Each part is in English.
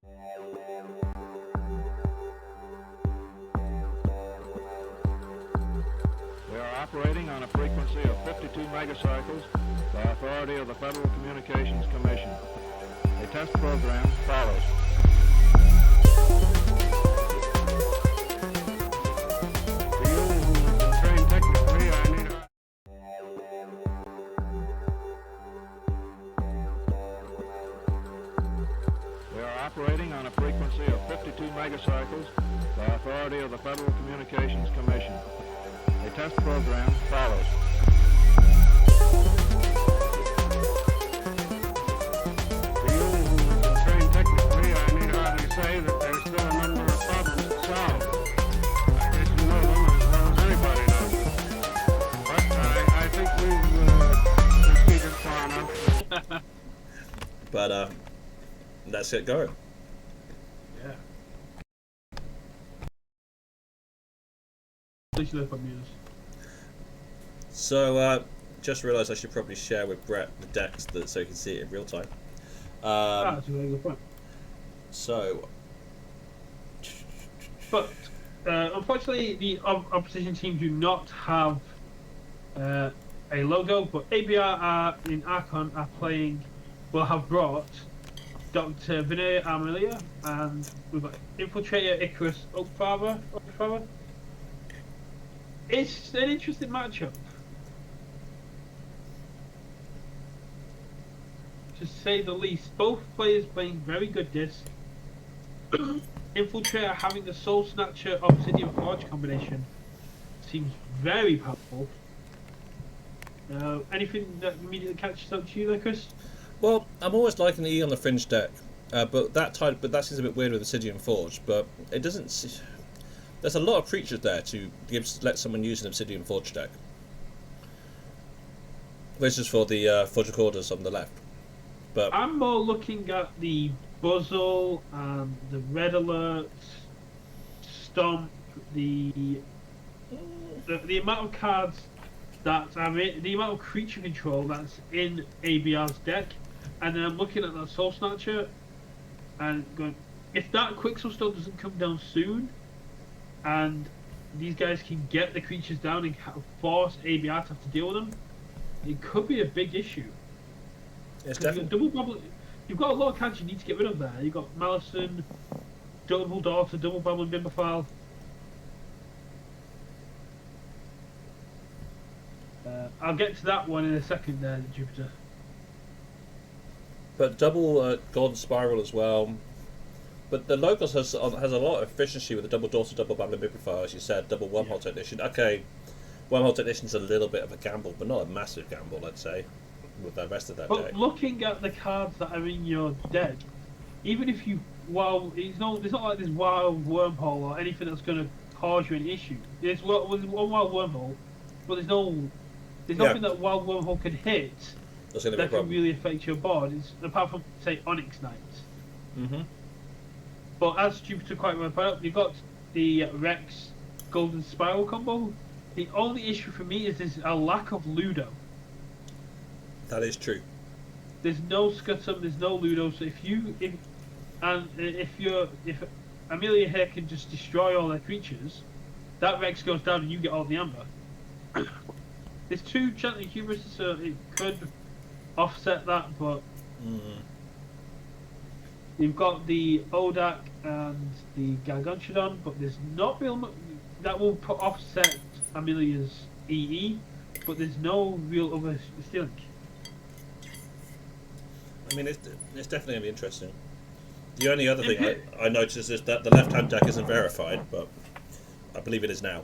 We are operating on a frequency of 52 megacycles by authority of the Federal Communications Commission. A test program follows. For you who are trained technically, I need a... We are operating on a frequency of 52 megacycles by authority of the Federal Communications Commission. A test program follows. For you who are trained technically, I need hardly say that there's still a number of problems to solve. I guess you know them as well as anybody knows. But I think we've proceeded far enough. But let's get going. Yeah. So, just realised I should probably share with Brett the decks so he can see it in real time. That's a very good point. So, But unfortunately, the opposition team do not have a logo. But ABR in Archon will have brought Dr. Vinay Amelia, and we've got Infiltrator Icarus Oakfather. It's an interesting matchup, to say the least. Both players playing very good disc. Infiltrator having the Soul Snatcher Obsidian Forge combination seems very powerful. Anything that immediately catches up to you there, Chris? well, I'm always liking the E on the Fringe deck, but that seems a bit weird with Obsidian Forge. But it doesn't. There's a lot of creatures there to let someone use an Obsidian Forge deck. This is for the Forge Recorders on the left. But I'm more looking at the Buzzle and the Red Alert, Stomp, the amount of cards that the amount of creature control that's in ABR's deck, and then I'm looking at that Soul Snatcher and going, if that Quicksilver doesn't come down soon, and these guys can get the creatures down and force ABR to have to deal with them, it could be a big issue. it's definitely. You've got a lot of cards you need to get rid of there. You've got Malison, Double Daughter, Double Babbling Bimbophile. I'll get to that one in a second there, Jupiter. But double Golden Spiral as well. But the Logos has a lot of efficiency with the Double Daughter, Double Babbling Bimbophile, as you said, Double Wormhole Technician. Okay, Wormhole Technician's a little bit of a gamble, but not a massive gamble, I'd say, with the rest of that But deck. looking at the cards that are in your deck, even if you it's not like there's Wild Wormhole or anything that's going to cause you an issue. There's one Wild Wormhole, but there's nothing that Wild Wormhole can hit That's going to be a that can problem. really affect your board. Apart from, say, Onyx Knights. Mm-hmm. But as Jupiter quite well pointed out, you've got the Rex Golden Spiral combo. The only issue for me is there's a lack of Ludo. That is true. There's no Scuttum, there's no Ludo. So if Amelia here can just destroy all their creatures, that Rex goes down and you get all the amber. There's two Gently Humorous, so it could offset that, but you've got the Odak and the Gargantuan, but there's not real that will offset Amelia's EE, but there's no real other stealing. I mean, it's definitely going to be interesting. The only other thing I noticed is that the left-hand deck isn't verified, but I believe it is now.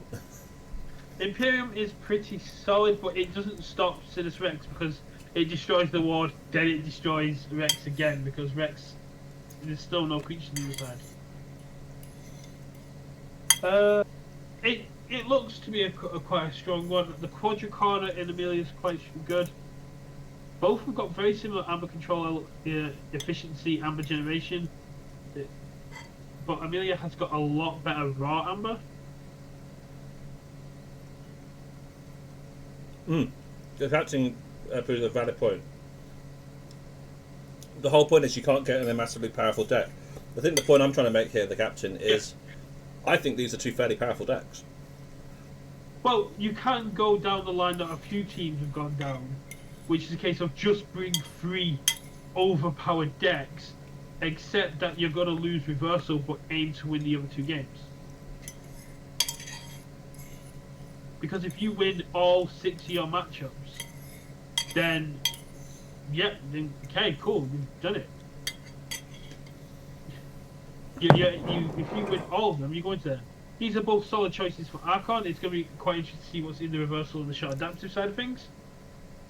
Imperium is pretty solid, but it doesn't stop Sinus Rex because it destroys the ward, then it destroys Rex again because Rex, there's still no creature on the other side. It looks to be quite a strong one. The Quadricorner in Amelia is quite good. Both have got very similar amber control efficiency, amber generation, but Amelia has got a lot better raw amber. That's a valid point. The whole point is you can't get in a massively powerful deck I think the point I'm trying to make here, the captain, is I think these are two fairly powerful decks. Well, you can go down the line that a few teams have gone down, which is a case of just bring 3 overpowered decks, except that you're going to lose reversal but aim to win the other 2 games. Because if you win all 6 of your matchups, then, okay, cool, you've done it. If you win all of them, you're going to. These are both solid choices for Archon. It's going to be quite interesting to see what's in the reversal and the shot adaptive side of things.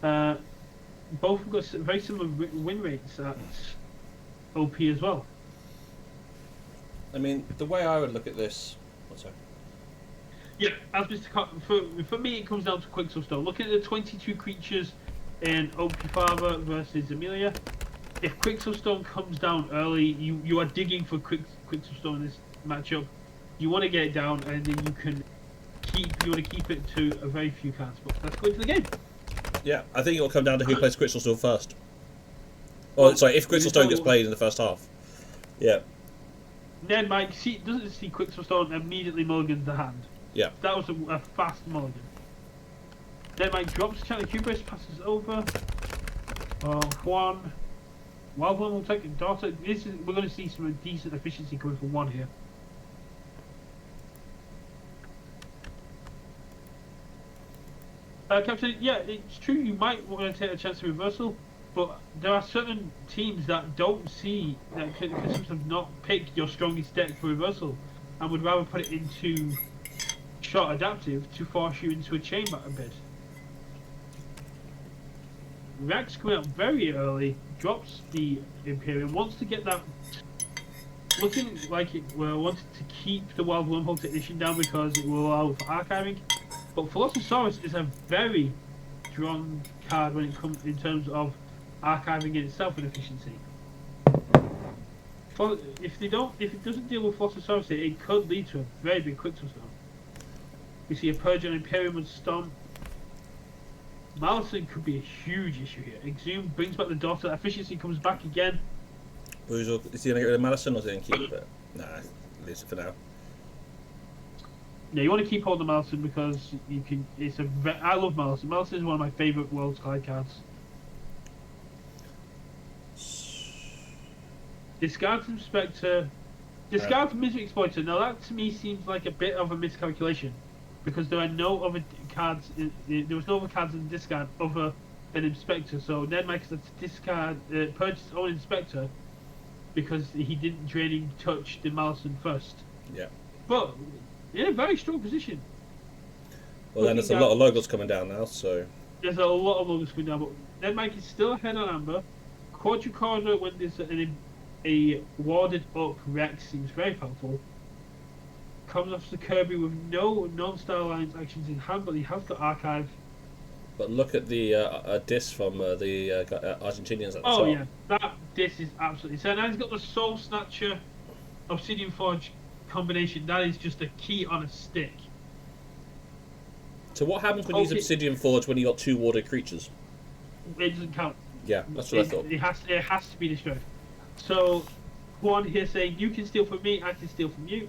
Both have got very similar win rates at OP as well. I mean, the way I would look at this... What's that? Yeah, as for me, it comes down to Quicksilver. Looking at the 22 creatures in OP Father versus Amelia, if Quicksilver comes down early, you are digging for Quicksilver in this matchup. You want to get it down, and then you want to keep it to a very few cards. But let's go into the game. Yeah, I think it will come down to who plays Quicksilver first. Oh, sorry, if Quicksilver gets played in the first half. Yeah. Then Mike doesn't see Quicksilver and immediately mulligans the hand. Yeah. That was a fast mulligan. Then Mike drops Channel Hubris, passes over. Juan. Wild One will take Daughter. We're going to see some decent efficiency coming from Juan here. Captain, yeah, it's true you might want to take a chance of reversal, but there are certain teams that don't see, that can sometimes not pick your strongest deck for reversal, and would rather put it into shot adaptive to force you into a chain battle bid. Rex coming out very early, drops the Imperium, wants to get that, looking like it wanted to keep the Wild Wormhole Technician down because it will allow for archiving. But Philosophosaurus is a very strong card when it comes in terms of archiving in itself and efficiency. If it doesn't deal with Philosophosaurus, it could lead to a very big Quicksilver Storm. We see a Purge on Imperium and Stomp. Malison could be a huge issue here. Exhume brings back the Daughter. Efficiency comes back again. Is he going to get rid of Malison or is he going to keep it? Nah, leaves it for now. Yeah, you want to keep hold of Malison because you can. I love Malison. Malison is one of my favourite World Sky cards. Discard from Spectre. Discard from Misery Exploiter. Now that to me seems like a bit of a miscalculation, because there are no other cards. There was no other cards in the discard other than Inspector. So Ned makes the discard purchase his own Inspector because he didn't draining touch the Malison first. Yeah. But in a very strong position. Well, then there's a lot of logos coming down now, so... There's a lot of logos coming down, but Ned Mike is still ahead on Amber. Quadricorder, when there's a warded up Rex, seems very powerful. Comes off the Kirby with no non-style lines actions in hand, but he has got Archive. But look at the diss from the Argentinians at the top. Oh yeah, that diss is absolutely... So now he's got the Soul Snatcher, Obsidian Forge combination. That is just a key on a stick. So what happens when you use Obsidian Forge when you got 2 warded creatures? It doesn't count. Yeah, that's what I thought. It has to be destroyed. So Juan here saying, you can steal from me, I can steal from you.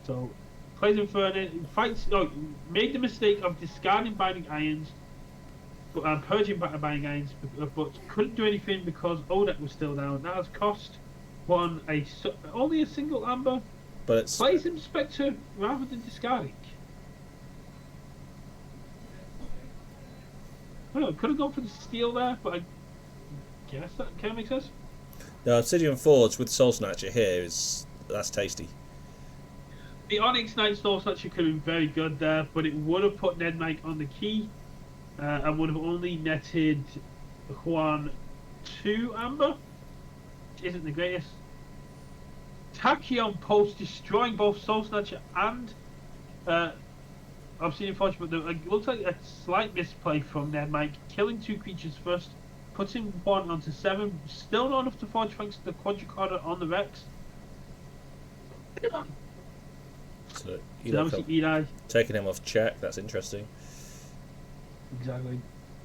So plays Inferno, fights. Made the mistake of discarding Binding Irons, but purging Binding Irons, but couldn't do anything because Odek was still down. That has cost Juan only a single Amber. But it's plays Inspector rather than discarding. Well, could have gone for the steal there, but I guess that kind of makes sense. The Obsidian Forge with Soul Snatcher here that's tasty. The Onyx Knight Soul Snatcher could have been very good there, but it would have put Ned Mike on the key and would have only netted Juan 2 Amber, which isn't the greatest. Tachyon Pulse destroying both Soul Snatcher and Obsidian Forge, but it looks like a slight misplay from Ned Mike, killing 2 creatures first, putting 1 onto 7, still not enough to forge thanks to the Quadricorder on the Rex. So Eli taking him off check, that's interesting. Exactly.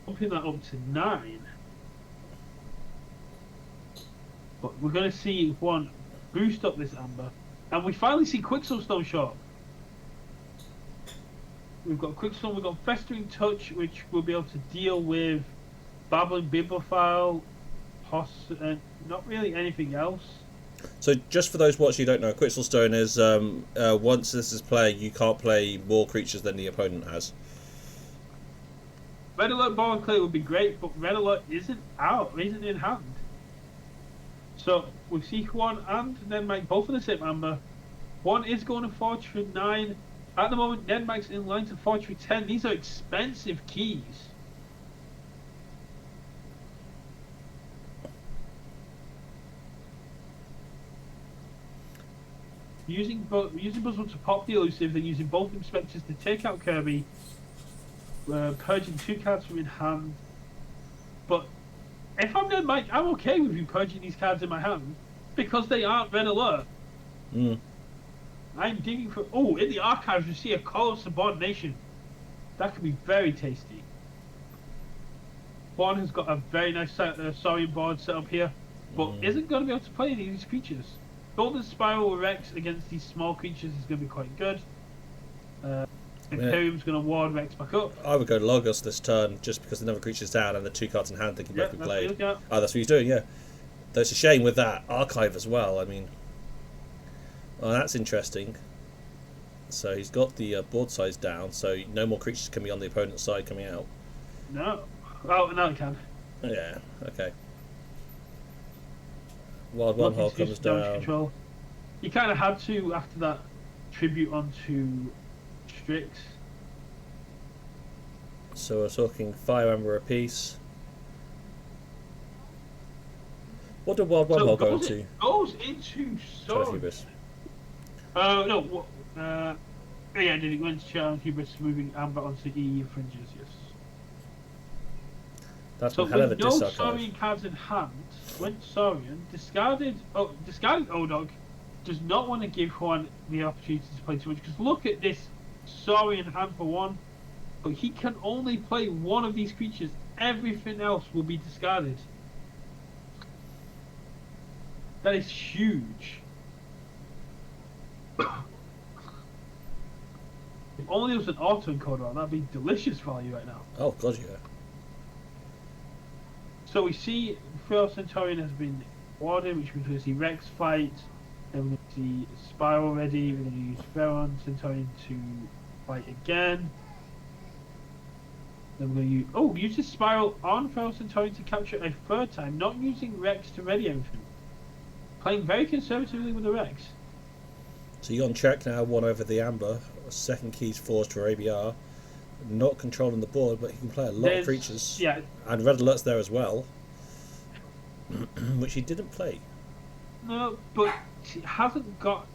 Bumping that up to 9. But we're going to see Juan boost up this amber. And we finally see Quicksilverstone show up. We've got Quicksilver, we've got Festering Touch, which will be able to deal with Babbling Bibliophile, not really anything else. So just for those watching who don't know, Quicksilverstone is once this is played, you can't play more creatures than the opponent has. Red Alert Ball and Clay would be great, but Red Alert isn't in hand. So we see Juan and Nedmike both in the same amber. One is going to Fortune 9. At the moment, Nedmike's in line to Fortune 10. These are expensive keys. Using Buzzword to pop the elusive, then using both inspectors to take out Kirby, purging 2 cards from in hand. But if I'm Nedmike, I'm okay with you purging these cards in my hand because they aren't Red Alert. I'm digging for. Oh, in the archives, we see a Call of Subordination. That could be very tasty. Juan has got a very nice Saurian board set up here, but isn't going to be able to play any of these creatures. Golden Spiral Rex against these small creatures is going to be quite good. Imperium's going to ward Rex back up. I would go Logos this turn just because the number of creatures down and the 2 cards in hand they can both be played. Yeah. Oh, that's what he's doing, yeah. Though it's a shame with that archive as well. I mean, oh, that's interesting. So he's got the board size down, so no more creatures can be on the opponent's side coming out. No. Oh, now it can. Yeah, okay. Wild Wormhole comes down. Control. You kind of had to after that tribute onto Strix. So we're talking 5 Ember apiece. What did Wild Wormhole go into? Goes into Hubris. No. Yeah, did it go into Shadow Hubris, moving Amber onto E Fringes? Yes. That's so a hell of a with no disarchive. Saurian cards in hand, went Saurian, discarded Odog, does not want to give Juan the opportunity to play too much, because look at this Saurian hand for one, but he can only play one of these creatures, everything else will be discarded. That is huge. If only there was an auto encoder on, that'd be delicious value right now. Oh god, yeah. So we see Feral Centaurian has been warded, which means we see Rex fight. Then we're going to see Spiral ready. We're going to use Feral Centaurian to fight again. Then we're going to use this Spiral on Feral Centaurian to capture a third time, not using Rex to ready everything. Playing very conservatively with the Rex. So you're on check now, 1 over the Amber. Second key's forged for ABR. Not controlling the board, but he can play a lot of creatures. Yeah. And Red Alert's there as well. Which he didn't play. No, but he hasn't got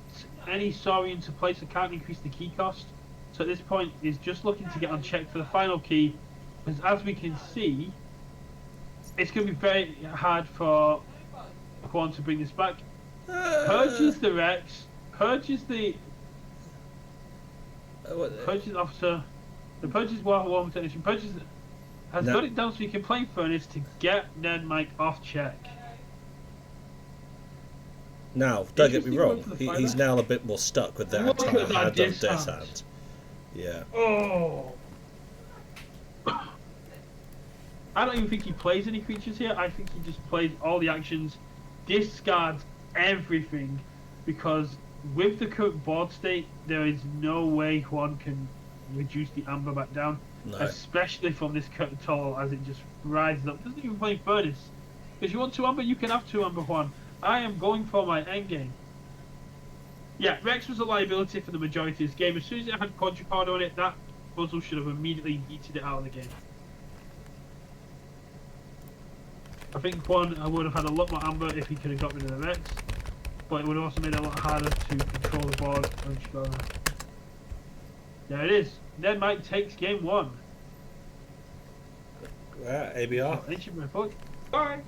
any Saurian to play, so can't increase the key cost. So at this point, he's just looking to get on check for the final key. Because as we can see, it's going to be very hard for Juan to bring this back. Purges the Rex, purges the officer, the purges Warhammer Technician, has got it down so you can play Furnace to get Nedmike off check. Now, don't get me wrong, he's now a bit more stuck with that entire hand on Death's Hand. Yeah. Oh! I don't even think he plays any creatures here. I think he just plays all the actions, discards everything, because with the current board state, there is no way Juan can reduce the Amber back down. No. Especially from this curtain tall as it just rises up. Doesn't even play Furnace. Because you want 2 Amber, you can have 2 Amber, Juan. I am going for my endgame. Yeah, Rex was a liability for the majority of this game. As soon as it had Quadricorn on it, that puzzle should have immediately yeeted it out of the game. I think Juan would have had a lot more Amber if he could have got rid of the Rex. But it would have also made it a lot harder to control the board. There it is. Nedmike takes game 1. ABR. Ancient Report. Bye.